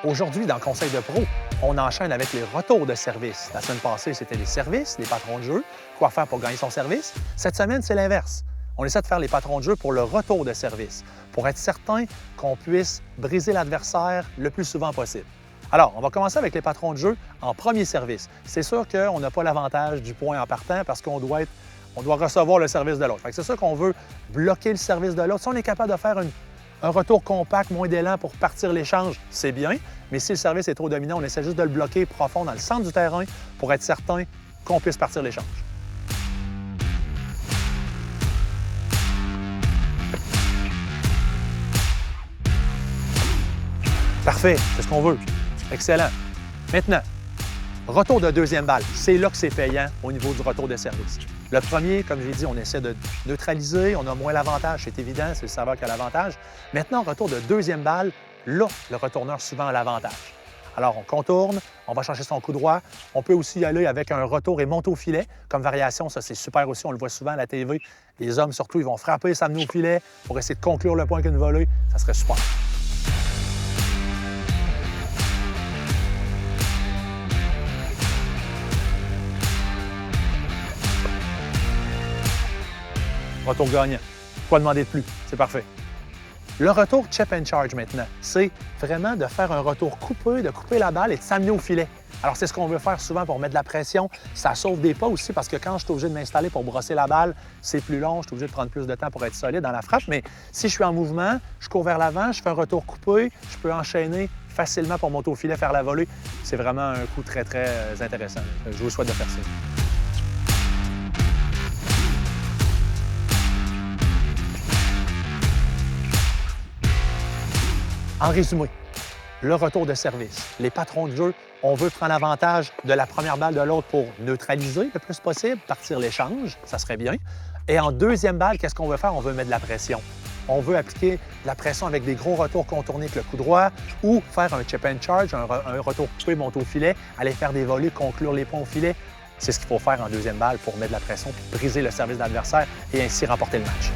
Aujourd'hui, dans le Conseil de pro, on enchaîne avec les retours de service. La semaine passée, c'était les services, les patrons de jeu, quoi faire pour gagner son service. Cette semaine, c'est l'inverse. On essaie de faire les patrons de jeu pour le retour de service, pour être certain qu'on puisse briser l'adversaire le plus souvent possible. Alors, on va commencer avec les patrons de jeu en premier service. C'est sûr qu'on n'a pas l'avantage du point en partant parce qu'on doit recevoir le service de l'autre. C'est sûr qu'on veut bloquer le service de l'autre. Si on est capable de faire un retour compact, moins d'élan pour partir l'échange, c'est bien. Mais si le service est trop dominant, on essaie juste de le bloquer profond dans le centre du terrain pour être certain qu'on puisse partir l'échange. Parfait, c'est ce qu'on veut. Excellent. Maintenant, retour de deuxième balle. C'est là que c'est payant au niveau du retour de service. Le premier, comme j'ai dit, on essaie de neutraliser, on a moins l'avantage, c'est évident, c'est le serveur qui a l'avantage. Maintenant, retour de deuxième balle, là, le retourneur souvent a l'avantage. Alors, on contourne, on va chercher son coup droit. On peut aussi y aller avec un retour et monter au filet. Comme variation, ça, c'est super aussi, on le voit souvent à la TV. Les hommes, surtout, ils vont frapper, s'amener au filet pour essayer de conclure le point qu'une volée. Ça serait super. Retour gagnant. Quoi demander de plus? C'est parfait. Le retour chip and charge maintenant, c'est vraiment de faire un retour coupé, de couper la balle et de s'amener au filet. Alors, c'est ce qu'on veut faire souvent pour mettre de la pression. Ça sauve des pas aussi parce que quand je suis obligé de m'installer pour brosser la balle, c'est plus long, je suis obligé de prendre plus de temps pour être solide dans la frappe. Mais si je suis en mouvement, je cours vers l'avant, je fais un retour coupé, je peux enchaîner facilement pour monter au filet, faire la volée. C'est vraiment un coup très, très intéressant. Je vous souhaite de faire ça. En résumé, le retour de service. Les patrons de jeu, on veut prendre avantage de la première balle de l'autre pour neutraliser le plus possible, partir l'échange, ça serait bien. Et en deuxième balle, qu'est-ce qu'on veut faire? On veut mettre de la pression. On veut appliquer de la pression avec des gros retours contournés avec le coup droit ou faire un chip and charge, un retour coupé, monter au filet, aller faire des volées, conclure les points au filet. C'est ce qu'il faut faire en deuxième balle pour mettre de la pression puis briser le service de l'adversaire et ainsi remporter le match.